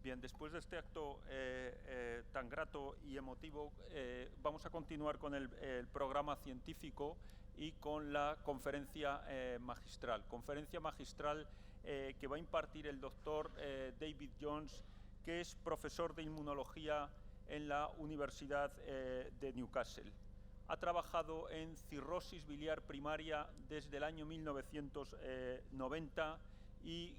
Bien, después de este acto tan grato y emotivo, vamos a continuar con el programa científico y con la conferencia magistral. Conferencia magistral que va a impartir el doctor David Jones, que es profesor de inmunología en la Universidad de Newcastle. Ha trabajado en cirrosis biliar primaria desde el año 1990 y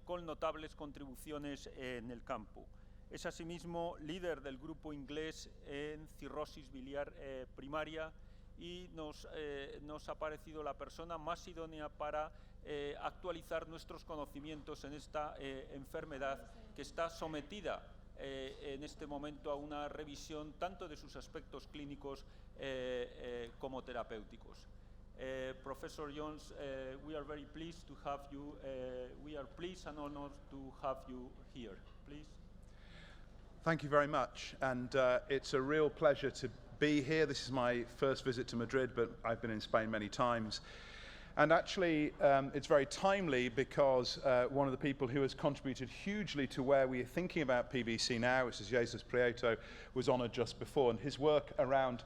con notables contribuciones en el campo. Es asimismo líder del grupo inglés en cirrosis biliar primaria y nos ha parecido la persona más idónea para actualizar nuestros conocimientos en esta enfermedad que está sometida en este momento a una revisión tanto de sus aspectos clínicos como terapéuticos. Professor Jones, we are very pleased to have you. We are pleased and honored to have you here. Please. Thank you very much, and it's a real pleasure to be here. This is my first visit to Madrid, but I've been in Spain many times. And actually, it's very timely because one of the people who has contributed hugely to where we are thinking about PBC now, which is Jesus Prieto, was honoured just before, and his work around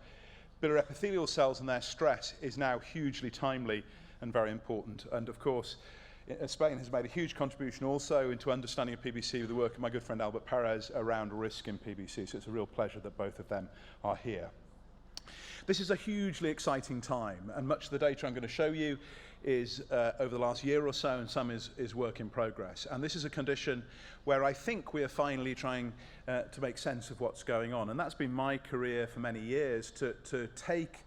biliary epithelial cells and their stress is now hugely timely and very important. And of course, Spain has made a huge contribution also into understanding of PBC with the work of my good friend Albert Perez around risk in PBC, so it's a real pleasure that both of them are here. This is a hugely exciting time, and much of the data I'm going to show you is over the last year or so, and some is work in progress. And this is a condition where I think we are finally trying to make sense of what's going on. And that's been my career for many years, to take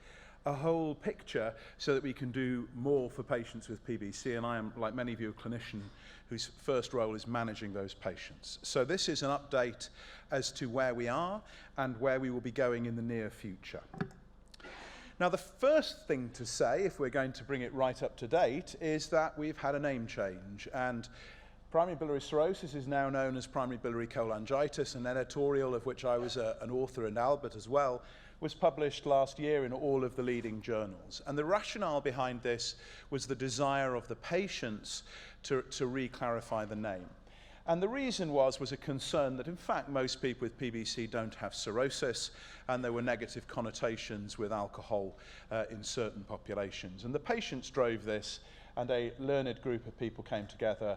a whole picture so that we can do more for patients with PBC. And I am, like many of you, a clinician whose first role is managing those patients. So this is an update as to where we are and where we will be going in the near future. Now, the first thing to say, if we're going to bring it right up to date, is that we've had a name change. And primary biliary cirrhosis is now known as primary biliary cholangitis. An editorial of which I was an author, and Albert as well, was published last year in all of the leading journals. And the rationale behind this was the desire of the patients to re-clarify the name. And the reason was a concern that, in fact, most people with PBC don't have cirrhosis, and there were negative connotations with alcohol in certain populations. And the patients drove this, and a learned group of people came together,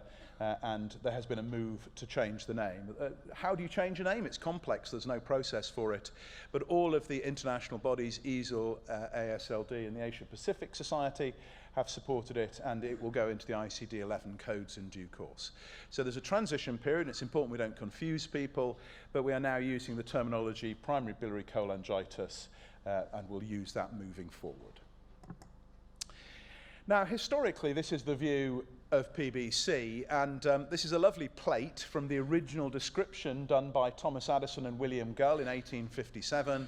and there has been a move to change the name. How do you change a name? It's complex. There's no process for it. But all of the international bodies, EASL, ASLD, and the Asia Pacific Society, have supported it, and it will go into the ICD-11 codes in due course. So there's a transition period, and it's important we don't confuse people, but we are now using the terminology primary biliary cholangitis, and we'll use that moving forward. Now, historically, this is the view of PBC, and this is a lovely plate from the original description done by Thomas Addison and William Gull in 1857.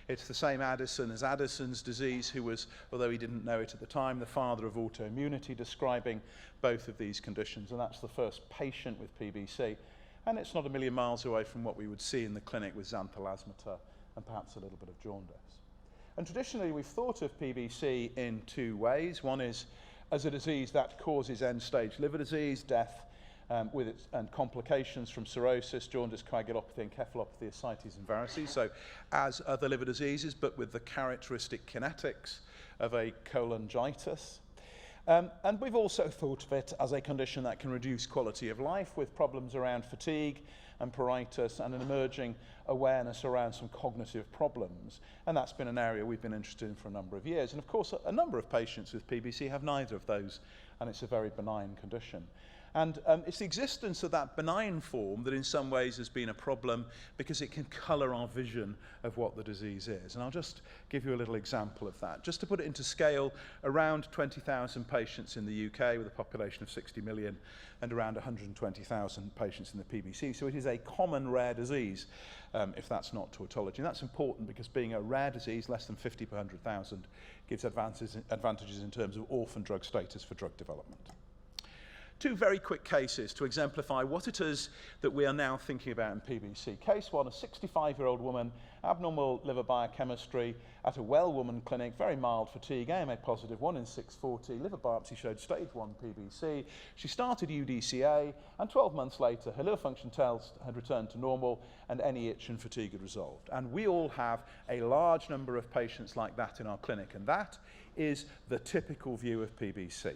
It's the same Addison as Addison's disease, who was, although he didn't know it at the time, the father of autoimmunity, describing both of these conditions. And that's the first patient with PBC. And it's not a million miles away from what we would see in the clinic with xanthelasmata and perhaps a little bit of jaundice. And traditionally, we've thought of PBC in two ways. One is as a disease that causes end-stage liver disease, death, with its and complications from cirrhosis, jaundice, coagulopathy, encephalopathy, ascites, and varices. So as other liver diseases, but with the characteristic kinetics of a cholangitis. And we've also thought of it as a condition that can reduce quality of life with problems around fatigue and pruritus and an emerging awareness around some cognitive problems. And that's been an area we've been interested in for a number of years. And of course, a number of patients with PBC have neither of those, and it's a very benign condition. And it's the existence of that benign form that in some ways has been a problem because it can colour our vision of what the disease is. And I'll just give you a little example of that. Just to put it into scale, around 20,000 patients in the UK with a population of 60 million and around 120,000 patients in the PBC. So it is a common rare disease, if that's not tautology. And that's important because being a rare disease, less than 50 per 100,000, gives advantages in terms of orphan drug status for drug development. two very quick cases to exemplify what it is that we are now thinking about in PBC. Case 1, a 65-year-old woman, abnormal liver biochemistry at a well-woman clinic, very mild fatigue, AMA positive, 1 in 640, liver biopsy showed stage 1 PBC. She started UDCA, and 12 months later, her liver function tests had returned to normal, and any itch and fatigue had resolved. And we all have a large number of patients like that in our clinic, and that is the typical view of PBC.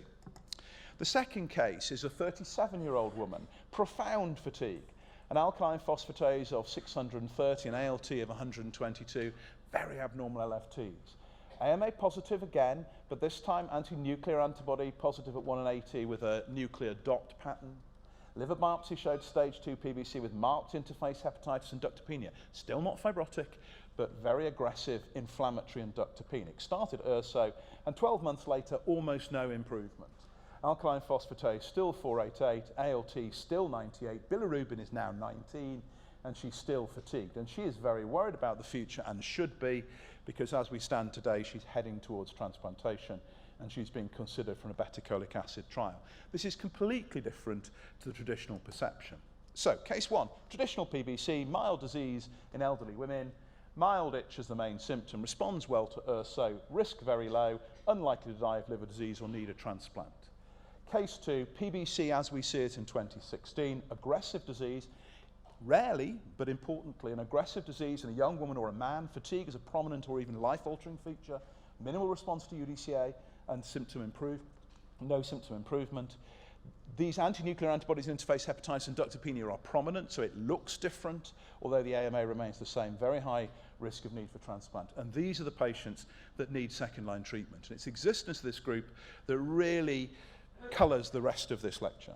The second case is a 37-year-old woman, profound fatigue, an alkaline phosphatase of 630, an ALT of 122, very abnormal LFTs. AMA positive again, but this time anti-nuclear antibody positive at 180 with a nuclear dot pattern. Liver biopsy showed stage 2 PBC with marked interface hepatitis and ductopenia. Still not fibrotic, but very aggressive inflammatory and ductopenic. Started URSO, and 12 months later, almost no improvement. Alkaline phosphatase still 488, ALT still 98, bilirubin is now 19, and she's still fatigued. And she is very worried about the future, and should be, because as we stand today, she's heading towards transplantation, and she's being considered for an obeticholic acid trial. This is completely different to the traditional perception. So, case 1, traditional PBC, mild disease in elderly women, mild itch as the main symptom, responds well to URSO, risk very low, unlikely to die of liver disease or need a transplant. Case 2, PBC as we see it in 2016, aggressive disease, rarely, but importantly, an aggressive disease in a young woman or a man. Fatigue is a prominent or even life-altering feature, minimal response to UDCA, and no symptom improvement. These anti-nuclear antibodies, interface hepatitis and ductopenia are prominent, so it looks different, although the AMA remains the same, very high risk of need for transplant. And these are the patients that need second-line treatment. And it's existence of this group that really colours the rest of this lecture.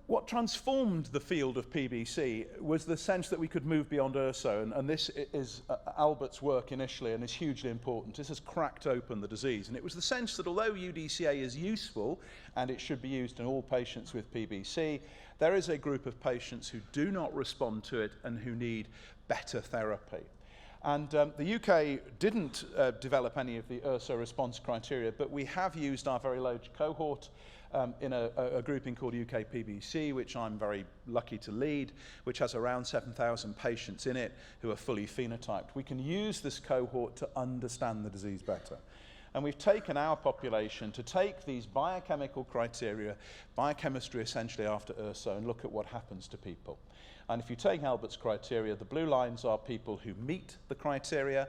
What transformed the field of PBC was the sense that we could move beyond URSO, and this is Albert's work initially and is hugely important. This has cracked open the disease, and it was the sense that although UDCA is useful and it should be used in all patients with PBC, there is a group of patients who do not respond to it and who need better therapy. And the UK didn't develop any of the URSO response criteria, but we have used our very large cohort in a grouping called UK PBC, which I'm very lucky to lead, which has around 7,000 patients in it who are fully phenotyped. We can use this cohort to understand the disease better. And we've taken our population to take these biochemical criteria, biochemistry essentially after URSO, and look at what happens to people. And if you take Albert's criteria, the blue lines are people who meet the criteria,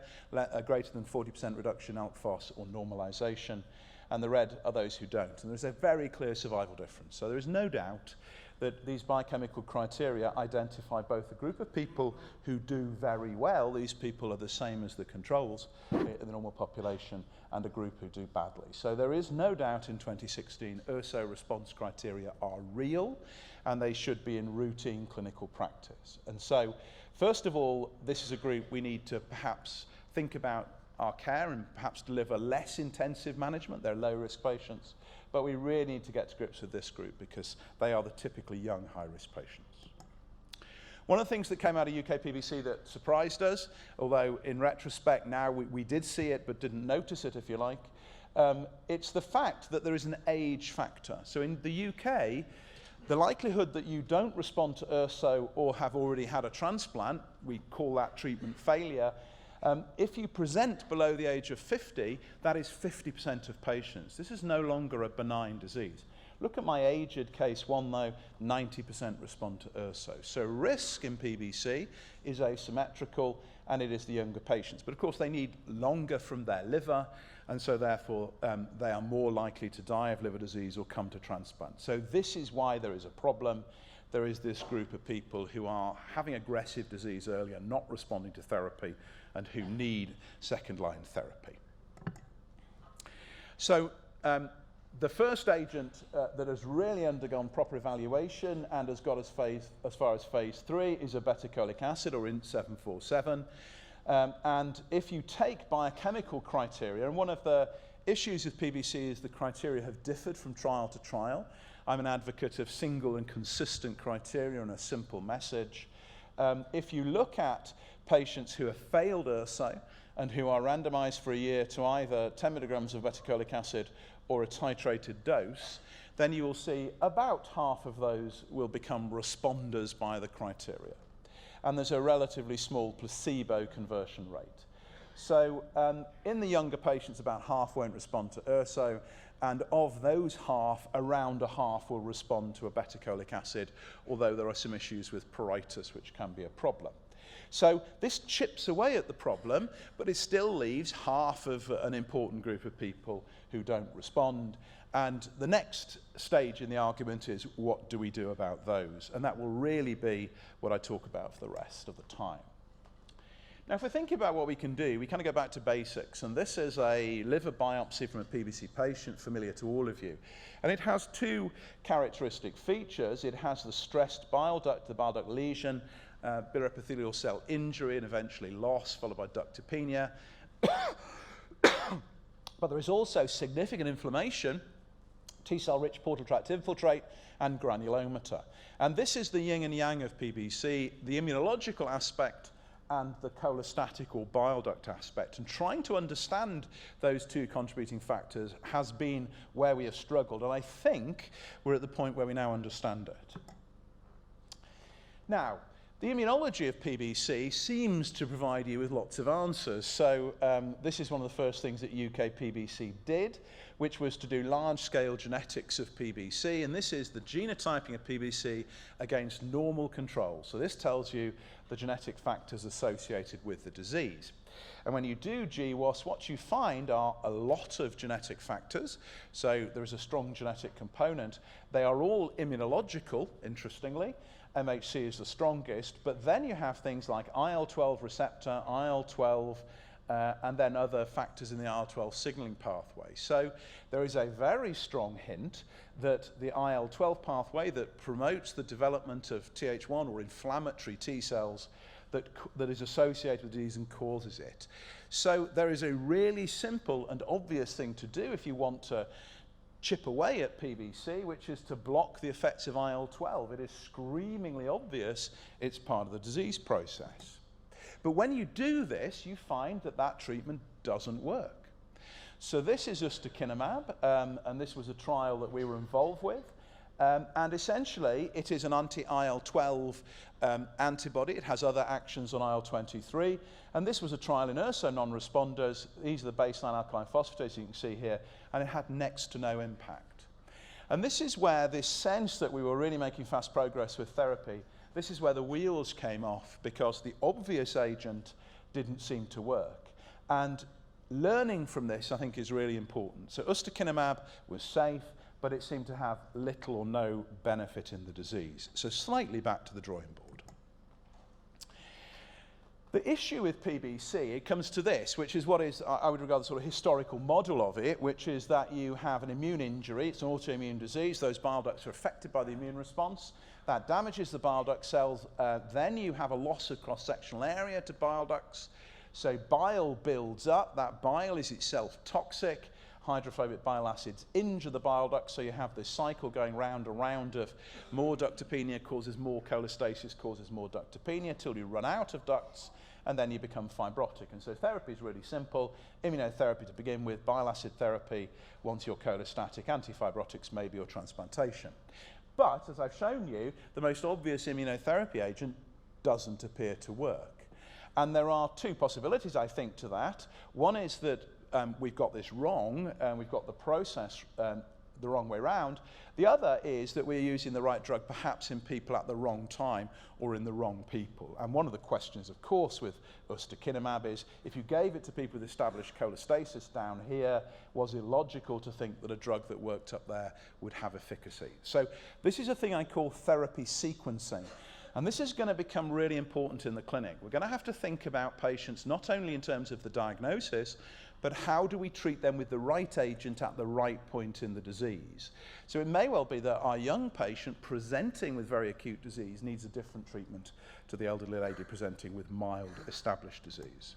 greater than 40% reduction in ALK phos or normalization, and the red are those who don't. And there's a very clear survival difference. So there is no doubt that these biochemical criteria identify both a group of people who do very well, these people are the same as the controls in the normal population, and a group who do badly. So there is no doubt in 2016 URSO response criteria are real, and they should be in routine clinical practice. And so, first of all, this is a group we need to perhaps think about our care and perhaps deliver less intensive management. They're low-risk patients, but we really need to get to grips with this group because they are the typically young, high-risk patients. One of the things that came out of UK PBC that surprised us, although in retrospect now we did see it but didn't notice it, if you like, it's the fact that there is an age factor. So in the UK, the likelihood that you don't respond to URSO or have already had a transplant, we call that treatment failure, if you present below the age of 50, that is 50% of patients. This is no longer a benign disease. Look at my aged case 1 though, 90% respond to URSO. So risk in PBC is asymmetrical, and it is the younger patients. But of course they need longer from their liver, and so therefore they are more likely to die of liver disease or come to transplant. So this is why there is a problem. There is this group of people who are having aggressive disease earlier, not responding to therapy, and who need second-line therapy. So the first agent that has really undergone proper evaluation and has got us as far as phase 3 is obeticholic acid, or INT-747. And if you take biochemical criteria, and one of the issues with PBC is the criteria have differed from trial to trial. I'm an advocate of single and consistent criteria and a simple message. If you look at patients who have failed URSO and who are randomized for a year to either 10 milligrams of obeticholic acid or a titrated dose, then you will see about half of those will become responders by the criteria. And there's a relatively small placebo conversion rate. So in the younger patients, about half won't respond to urso, and of those half, around a half will respond to obeticholic acid, although there are some issues with pruritus, which can be a problem. So this chips away at the problem, but it still leaves half of an important group of people who don't respond. And the next stage in the argument is, what do we do about those? And that will really be what I talk about for the rest of the time. Now, if we think about what we can do, we kind of go back to basics. And this is a liver biopsy from a PBC patient, familiar to all of you. And it has two characteristic features. It has the stressed bile duct, the bile duct lesion, biliary epithelial cell injury, and eventually loss, followed by ductopenia. But there is also significant inflammation, T-cell rich portal tract infiltrate, and granulometer. And this is the yin and yang of PBC, the immunological aspect and the cholestatic or bile duct aspect. And trying to understand those two contributing factors has been where we have struggled. And I think we're at the point where we now understand it. Now, the immunology of PBC seems to provide you with lots of answers. So this is one of the first things that UK PBC did, which was to do large-scale genetics of PBC. And this is the genotyping of PBC against normal control. So this tells you the genetic factors associated with the disease. And when you do GWAS, what you find are a lot of genetic factors. So there is a strong genetic component. They are all immunological, interestingly. MHC is the strongest, but then you have things like IL-12 receptor, IL-12, and then other factors in the IL-12 signaling pathway. So there is a very strong hint that the IL-12 pathway that promotes the development of Th1 or inflammatory T cells that is associated with disease and causes it. So there is a really simple and obvious thing to do if you want to chip away at PBC, which is to block the effects of IL-12. It is screamingly obvious it's part of the disease process. But when you do this, you find that that treatment doesn't work. So this is ustekinumab, and this was a trial that we were involved with. And essentially, it is an anti-IL-12 antibody. It has other actions on IL-23. And this was a trial in urso non-responders. These are the baseline alkaline phosphatase you can see here. And it had next to no impact. And this is where this sense that we were really making fast progress with therapy, this is where the wheels came off, because the obvious agent didn't seem to work. And learning from this, I think, is really important. So ustekinumab was safe, but it seemed to have little or no benefit in the disease. So slightly back to the drawing board. The issue with PBC, it comes to this, which is what is, I would regard the sort of historical model of it, which is that you have an immune injury, it's an autoimmune disease, those bile ducts are affected by the immune response, that damages the bile duct cells, then you have a loss of cross-sectional area to bile ducts, so bile builds up, that bile is itself toxic, hydrophobic bile acids injure the bile duct, so you have this cycle going round and round of more ductopenia causes more cholestasis, causes more ductopenia, till you run out of ducts, and then you become fibrotic. And so therapy is really simple. Immunotherapy to begin with, bile acid therapy once you're cholestatic, antifibrotics maybe, or transplantation. But, as I've shown you, the most obvious immunotherapy agent doesn't appear to work. And there are two possibilities, I think, to that. One is that we've got this wrong, and we've got the process the wrong way round. The other is that we're using the right drug perhaps in people at the wrong time or in the wrong people. And one of the questions, of course, with ustekinumab is, if you gave it to people with established cholestasis down here, was it logical to think that a drug that worked up there would have efficacy? So this is a thing I call therapy sequencing. And this is going to become really important in the clinic. We're going to have to think about patients not only in terms of the diagnosis, but how do we treat them with the right agent at the right point in the disease? So it may well be that our young patient presenting with very acute disease needs a different treatment to the elderly lady presenting with mild established disease.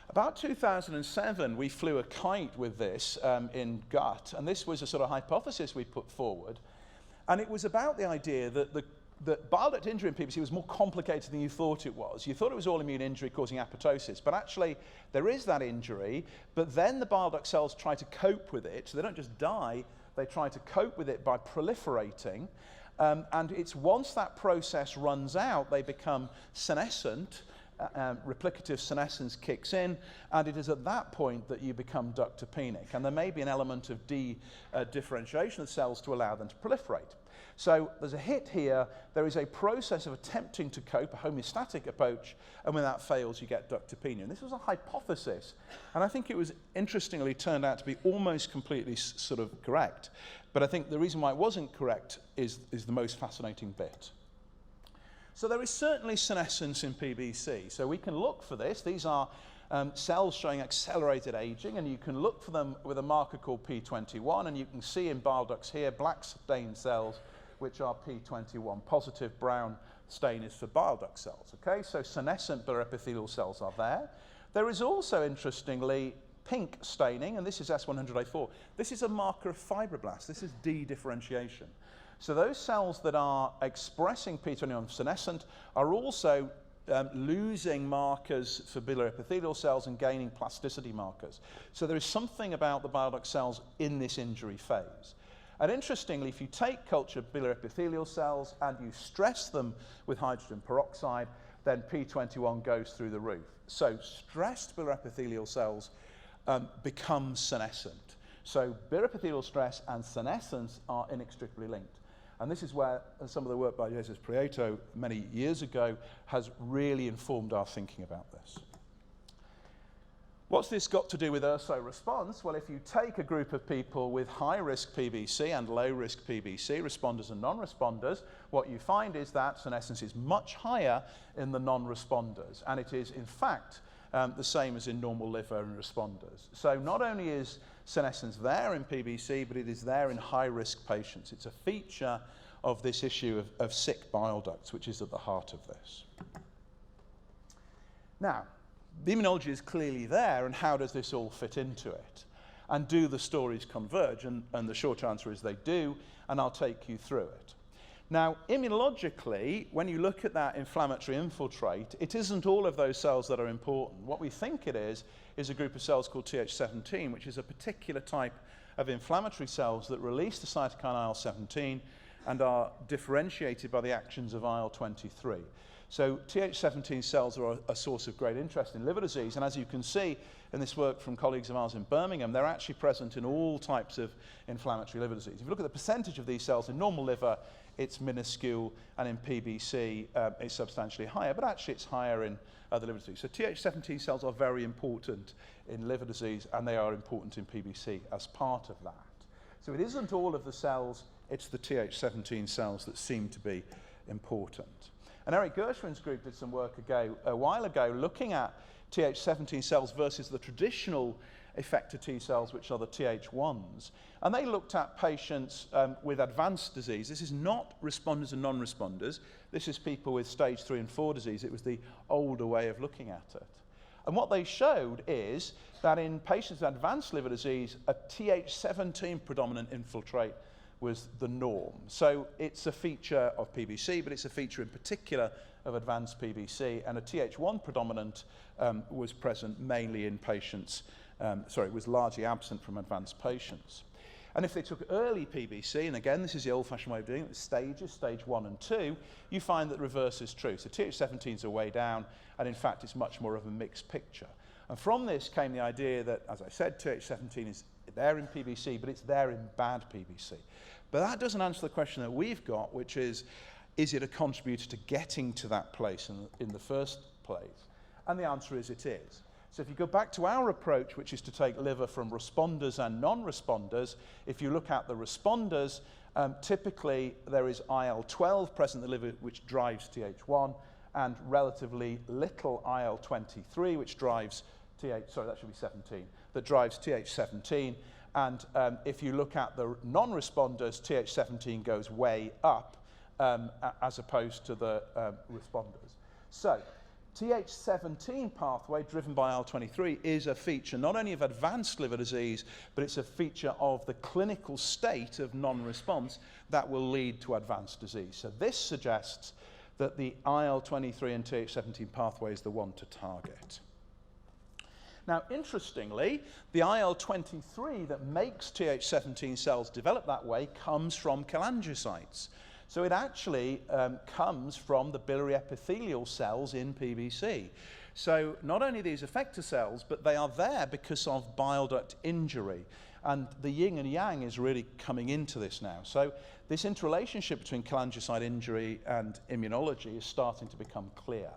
About 2007, we flew a kite with this in gut, and this was a sort of hypothesis we put forward. And it was about the idea that the that bile duct injury in PBC was more complicated than you thought it was. You thought it was all immune injury causing apoptosis, but actually there is that injury, but then the bile duct cells try to cope with it, so they don't just die, they try to cope with it by proliferating, and it's once that process runs out, they become senescent, replicative senescence kicks in, and it is at that point that you become ductopenic, and there may be an element of differentiation of cells to allow them to proliferate. So there's a hit here, there is a process of attempting to cope, a homeostatic approach, and when that fails you get ductopenia. And this was a hypothesis, and I think it was interestingly turned out to be almost completely sort of correct. But I think the reason why it wasn't correct is the most fascinating bit. So there is certainly senescence in PBC, so we can look for this. These are cells showing accelerated aging, and you can look for them with a marker called P21, and you can see in bile ducts here black stained cells which are P21 positive. Brown stain is for bile duct cells. Okay, so senescent biliary epithelial cells are there. There is also, interestingly, pink staining, and this is S100A4. This is a marker of fibroblasts. This is dedifferentiation. So those cells that are expressing P21 senescent are also losing markers for biliary epithelial cells and gaining plasticity markers. So there is something about the bile duct cells in this injury phase. And interestingly, if you take cultured biliary epithelial cells and you stress them with hydrogen peroxide, then P21 goes through the roof. So stressed biliary epithelial cells become senescent. So biliary epithelial stress and senescence are inextricably linked. And this is where some of the work by Jesus Prieto many years ago has really informed our thinking about this. What's this got to do with urso response? Well, if you take a group of people with high-risk PBC and low-risk PBC, responders and non-responders, what you find is that senescence is much higher in the non-responders. And it is, in fact, the same as in normal liver and responders. So not only is senescence there in PBC, but it is there in high-risk patients. It's a feature of this issue of sick bile ducts, which is at the heart of this. Now, the immunology is clearly there, and how does this all fit into it? And do the stories converge? And the short answer is they do, and I'll take you through it. Now, immunologically, when you look at that inflammatory infiltrate, it isn't all of those cells that are important. What we think it is a group of cells called Th17, which is a particular type of inflammatory cells that release the cytokine IL-17 and are differentiated by the actions of IL-23. So Th17 cells are a source of great interest in liver disease, and as you can see in this work from colleagues of ours in Birmingham, they're actually present in all types of inflammatory liver disease. If you look at the percentage of these cells in normal liver, it's minuscule, and in PBC it's substantially higher, but actually it's higher in other liver disease. So Th17 cells are very important in liver disease, and they are important in PBC as part of that. So it isn't all of the cells, it's the Th17 cells that seem to be important. And Eric Gershwin's group did some work a while ago looking at Th17 cells versus the traditional effector T cells, which are the Th1s. And they looked at patients with advanced disease. This is not responders and non-responders. This is people with stage 3 and 4 disease. It was the older way of looking at it. And what they showed is that in patients with advanced liver disease, a Th17 predominant infiltrate was the norm. So it's a feature of PBC, but it's a feature in particular of advanced PBC, and a Th1 predominant was present mainly in patients, was largely absent from advanced patients. And if they took early PBC, and again, this is the old-fashioned way of doing it, stages, stage 1 and 2, you find that the reverse is true. So Th17s are way down, and in fact, it's much more of a mixed picture. And from this came the idea that, as I said, Th17 is there in PBC, but it's there in bad PBC. But that doesn't answer the question that we've got, which is it a contributor to getting to that place in the first place? And the answer is it is. So if you go back to our approach, which is to take liver from responders and non-responders, if you look at the responders, typically there is IL-12 present in the liver, which drives Th1, and relatively little IL-23, which drives that drives Th17. And if you look at the non-responders, Th17 goes way up as opposed to the responders. So Th17 pathway, driven by IL-23, is a feature not only of advanced liver disease, but it's a feature of the clinical state of non-response that will lead to advanced disease. So this suggests that the IL-23 and Th17 pathway is the one to target. Now, interestingly, the IL-23 that makes Th17 cells develop that way comes from cholangiocytes. So it actually comes from the biliary epithelial cells in PBC. So not only these effector cells, but they are there because of bile duct injury. And the yin and yang is really coming into this now. So this interrelationship between cholangiocyte injury and immunology is starting to become clear.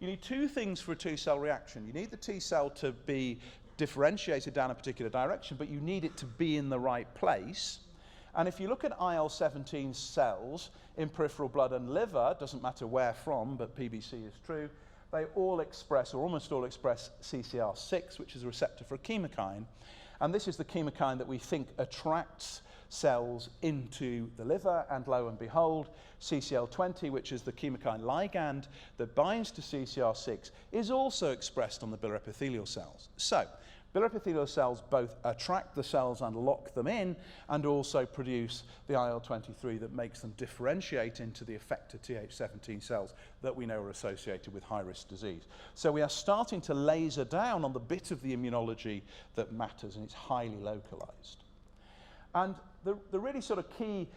You need two things for a T-cell reaction. You need the T-cell to be differentiated down a particular direction, but you need it to be in the right place. And if you look at IL-17 cells in peripheral blood and liver, doesn't matter where from, but PBC is true, they all express, or almost all express, CCR6, which is a receptor for a chemokine. And this is the chemokine that we think attracts cells into the liver, and lo and behold, CCL20, which is the chemokine ligand that binds to CCR6, is also expressed on the biliary epithelial cells. So, biliary epithelial cells both attract the cells and lock them in, and also produce the IL-23 that makes them differentiate into the effector Th17 cells that we know are associated with high-risk disease. So we are starting to laser down on the bit of the immunology that matters, and it's highly localized. And the really sort of key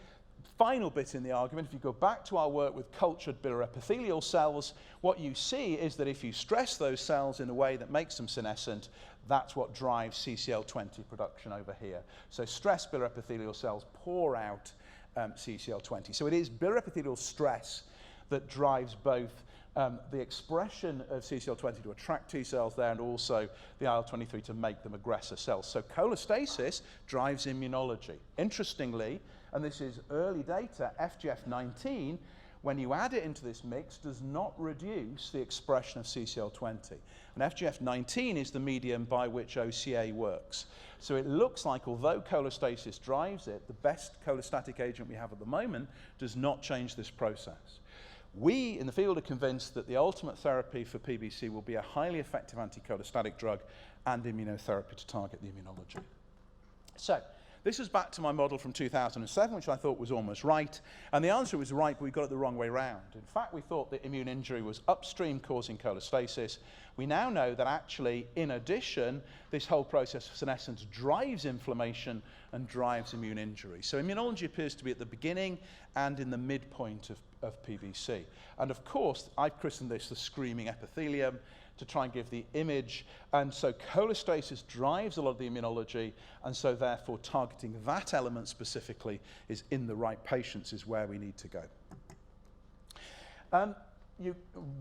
final bit in the argument, if you go back to our work with cultured biliary epithelial cells, what you see is that if you stress those cells in a way that makes them senescent, that's what drives CCL20 production over here. So stressed biliary epithelial cells pour out CCL20. So it is biliary epithelial stress that drives both the expression of CCL20 to attract T cells there, and also the IL-23 to make them aggressor cells. So cholestasis drives immunology. Interestingly, and this is early data, FGF19, when you add it into this mix, does not reduce the expression of CCL20. And FGF19 is the medium by which OCA works. So it looks like, although cholestasis drives it, the best cholestatic agent we have at the moment does not change this process. We, in the field, are convinced that the ultimate therapy for PBC will be a highly effective anti-cholestatic drug and immunotherapy to target the immunology. So, this is back to my model from 2007, which I thought was almost right. And the answer was right, but we got it the wrong way round. In fact, we thought that immune injury was upstream causing cholestasis. We now know that actually, in addition, this whole process of senescence drives inflammation and drives immune injury. So immunology appears to be at the beginning and in the midpoint of PBC. And of course, I've christened this the screaming epithelium to try and give the image. And so cholestasis drives a lot of the immunology, and so therefore targeting that element specifically is in the right patients is where we need to go.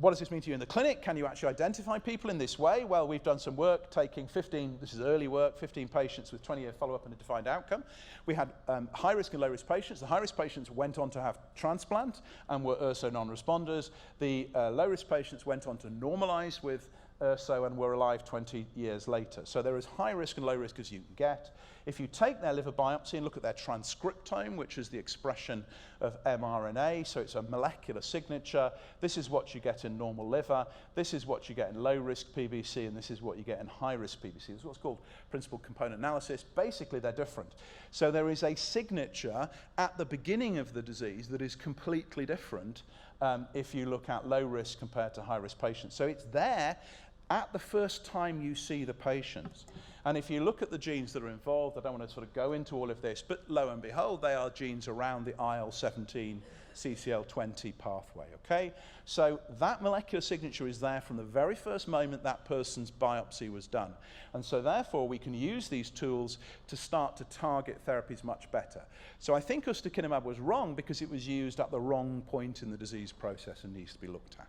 What does this mean to you in the clinic? Can you actually identify people in this way? Well, we've done some work taking 15, this is early work, 15 patients with 20-year follow-up and a defined outcome. We had high-risk and low-risk patients. The high-risk patients went on to have transplant and were URSO non-responders. The low-risk patients went on to normalize with URSO and were alive 20 years later. So there is high risk and low risk as you can get. If you take their liver biopsy and look at their transcriptome, which is the expression of mRNA, so it's a molecular signature, this is what you get in normal liver, this is what you get in low-risk PBC, and this is what you get in high-risk PBC. This is what's called principal component analysis. Basically, they're different. So there is a signature at the beginning of the disease that is completely different if you look at low-risk compared to high-risk patients. So it's there at the first time you see the patients. And if you look at the genes that are involved, I don't want to sort of go into all of this, but lo and behold, they are genes around the IL-17 CCL20 pathway, okay? So that molecular signature is there from the very first moment that person's biopsy was done. And so therefore, we can use these tools to start to target therapies much better. So I think ustekinumab was wrong because it was used at the wrong point in the disease process and needs to be looked at.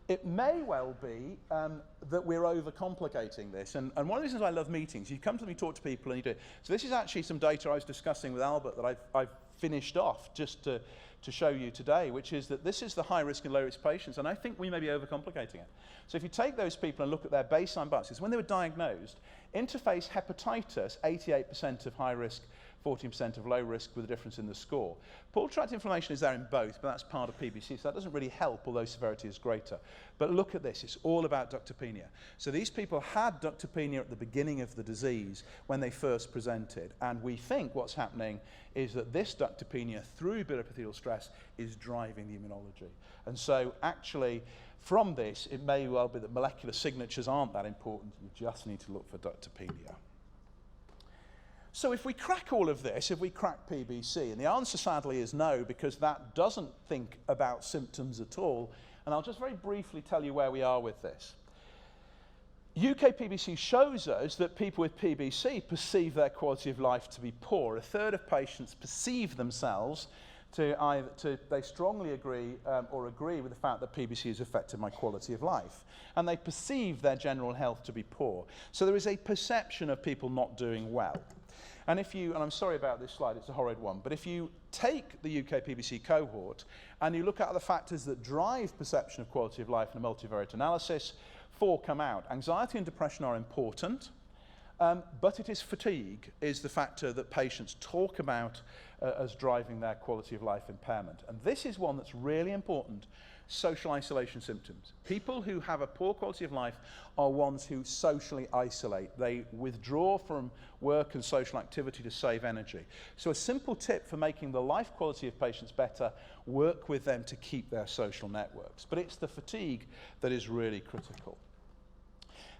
It may well be that we're overcomplicating this. And one of the reasons I love meetings, you come to me, talk to people, and you do it. So this is actually some data I was discussing with Albert that I've finished off just to show you today, which is that this is the high-risk and low-risk patients, and I think we may be overcomplicating it. So if you take those people and look at their baseline biopsies, when they were diagnosed, interface hepatitis, 88% of high-risk 14% of low risk with a difference in the score. Portal tract inflammation is there in both, but that's part of PBC, so that doesn't really help, although severity is greater. But look at this, it's all about ductopenia. So these people had ductopenia at the beginning of the disease when they first presented, and we think what's happening is that this ductopenia through biliary epithelial stress is driving the immunology. And so actually, from this, it may well be that molecular signatures aren't that important, you just need to look for ductopenia. So if we crack all of this, if we crack PBC, and the answer sadly is no, because that doesn't think about symptoms at all, and I'll just very briefly tell you where we are with this. UK PBC shows us that people with PBC perceive their quality of life to be poor. A third of patients perceive themselves they strongly agree or agree with the fact that PBC has affected my quality of life. And they perceive their general health to be poor. So there is a perception of people not doing well. And and I'm sorry about this slide, it's a horrid one, but if you take the UK PBC cohort and you look at the factors that drive perception of quality of life in a multivariate analysis, 4 come out. Anxiety and depression are important, but it is fatigue is the factor that patients talk about as driving their quality of life impairment. And this is one that's really important. Social isolation symptoms. People who have a poor quality of life are ones who socially isolate. They withdraw from work and social activity to save energy. So a simple tip for making the life quality of patients better, work with them to keep their social networks. But it's the fatigue that is really critical.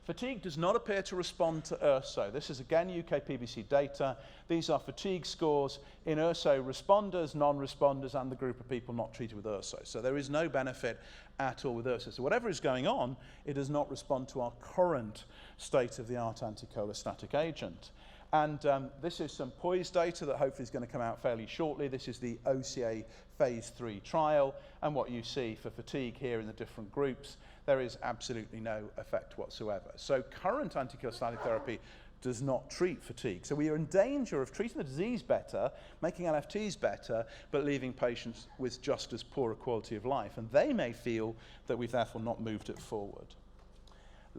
Fatigue does not appear to respond to URSO. This is again UK PBC data. These are fatigue scores in URSO responders, non-responders, and the group of people not treated with URSO. So there is no benefit at all with URSO. So whatever is going on, it does not respond to our current state-of-the-art anticholestatic agent. And this is some POISE data that hopefully is going to come out fairly shortly. This is the OCA phase 3 trial. And what you see for fatigue here in the different groups, there is absolutely no effect whatsoever. So current anticholestatic therapy does not treat fatigue. So we are in danger of treating the disease better, making LFTs better, but leaving patients with just as poor a quality of life. And they may feel that we've therefore not moved it forward.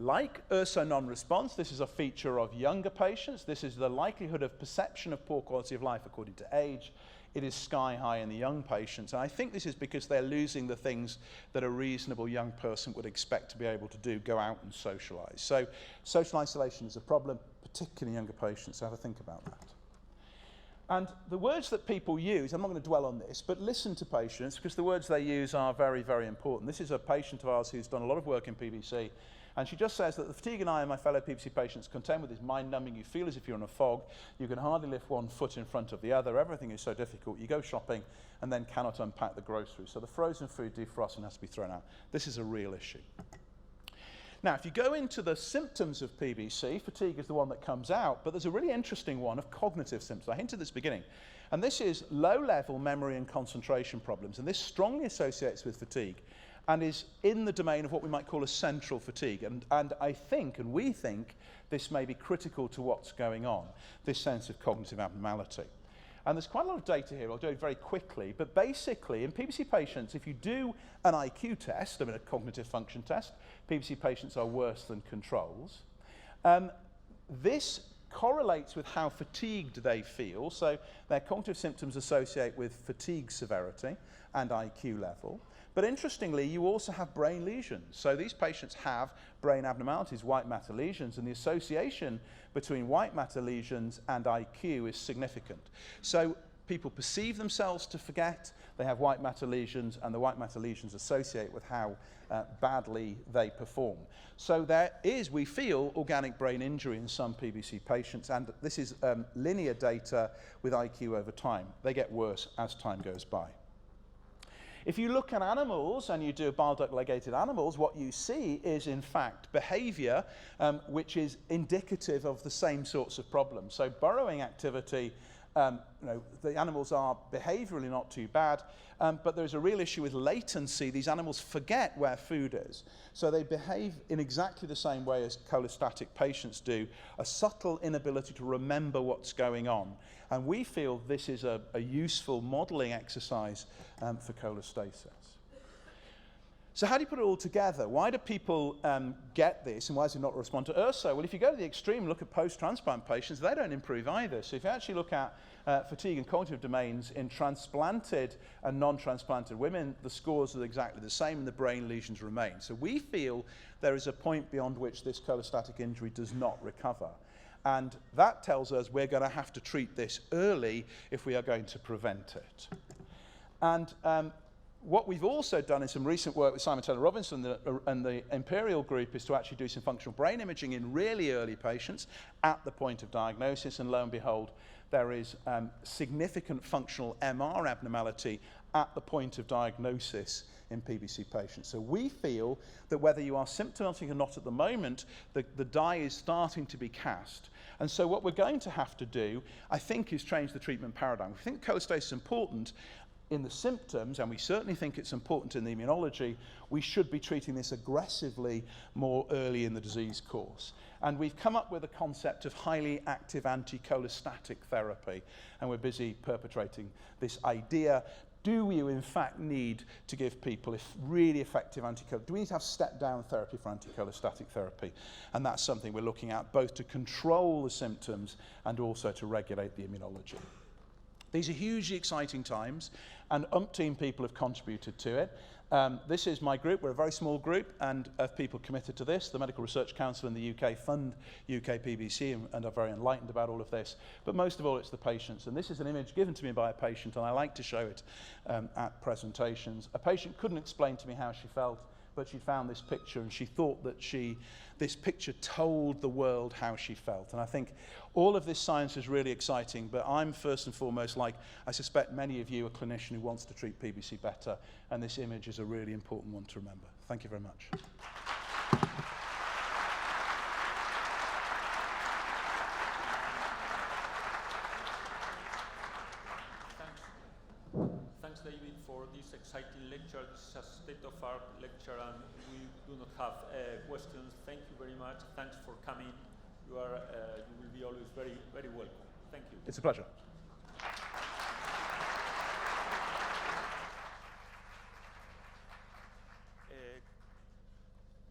Like URSO non-response, this is a feature of younger patients. This is the likelihood of perception of poor quality of life according to age. It is sky high in the young patients. And I think this is because they're losing the things that a reasonable young person would expect to be able to do, go out and socialize. So social isolation is a problem, particularly in younger patients, so have a think about that. And the words that people use, I'm not going to dwell on this, but listen to patients, because the words they use are very, very important. This is a patient of ours who's done a lot of work in PBC, and she just says that the fatigue and I and my fellow PBC patients contend with is mind-numbing. You feel as if you're in a fog. You can hardly lift one foot in front of the other. Everything is so difficult. You go shopping and then cannot unpack the groceries. So the frozen food defrosting has to be thrown out. This is a real issue. Now, if you go into the symptoms of PBC, fatigue is the one that comes out, but there's a really interesting one of cognitive symptoms. I hinted at this beginning. And this is low-level memory and concentration problems. And this strongly associates with fatigue and is in the domain of what we might call a central fatigue. And I think, and we think, this may be critical to what's going on, this sense of cognitive abnormality. And there's quite a lot of data here. I'll do it very quickly. But basically, in PBC patients, if you do an IQ test, I mean a cognitive function test, PBC patients are worse than controls. This correlates with how fatigued they feel. So their cognitive symptoms associate with fatigue severity and IQ level. But interestingly, you also have brain lesions. So these patients have brain abnormalities, white matter lesions, and the association between white matter lesions and IQ is significant. So people perceive themselves to forget, they have white matter lesions, and the white matter lesions associate with how badly they perform. So there is, we feel, organic brain injury in some PBC patients, and this is linear data with IQ over time. They get worse as time goes by. If you look at animals and you do bile duct ligated animals, what you see is, in fact, behavior which is indicative of the same sorts of problems. So burrowing activity, the animals are behaviorally not too bad, but there's a real issue with latency. These animals forget where food is. So they behave in exactly the same way as cholestatic patients do, a subtle inability to remember what's going on. And we feel this is a useful modeling exercise for cholestasis. So how do you put it all together? Why do people get this, and why does it not respond to URSO? Well, if you go to the extreme, look at post-transplant patients, they don't improve either. So if you actually look at fatigue and cognitive domains in transplanted and non-transplanted women, the scores are exactly the same and the brain lesions remain. So we feel there is a point beyond which this cholestatic injury does not recover. And that tells us we're going to have to treat this early if we are going to prevent it. And what we've also done in some recent work with Simon Taylor Robinson and the Imperial group is to actually do some functional brain imaging in really early patients at the point of diagnosis, and lo and behold, there is significant functional MR abnormality at the point of diagnosis in PBC patients. So we feel that whether you are symptomatic or not at the moment, the die is starting to be cast. And so what we're going to have to do, I think, is change the treatment paradigm. We think cholestasis is important in the symptoms, and we certainly think it's important in the immunology. We should be treating this aggressively more early in the disease course. And we've come up with a concept of highly active anti-cholestatic therapy, and we're busy perpetrating this idea. Do you, in fact, need to give people really effective anti-cholestatic? Do we need to have step-down therapy for anti-cholestatic therapy? And that's something we're looking at, both to control the symptoms and also to regulate the immunology. These are hugely exciting times, and umpteen people have contributed to it. This is my group. We're a very small group and of people committed to this. The Medical Research Council in the UK fund UK PBC and are very enlightened about all of this. But most of all, it's the patients. And this is an image given to me by a patient, and I like to show it at presentations. A patient couldn't explain to me how she felt, but she found this picture, and she thought that this picture told the world how she felt. And I think all of this science is really exciting, but I'm first and foremost, like I suspect many of you, a clinician who wants to treat PBC better, and this image is a really important one to remember. Thank you very much. Thanks, David, for this exciting lecture. This is a state-of-art lecture, and we do not have questions. Thank you very much. Thanks for coming. You will be always very, very welcome. Thank you. It's a pleasure.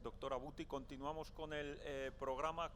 Doctora Buti, continuamos con el programa.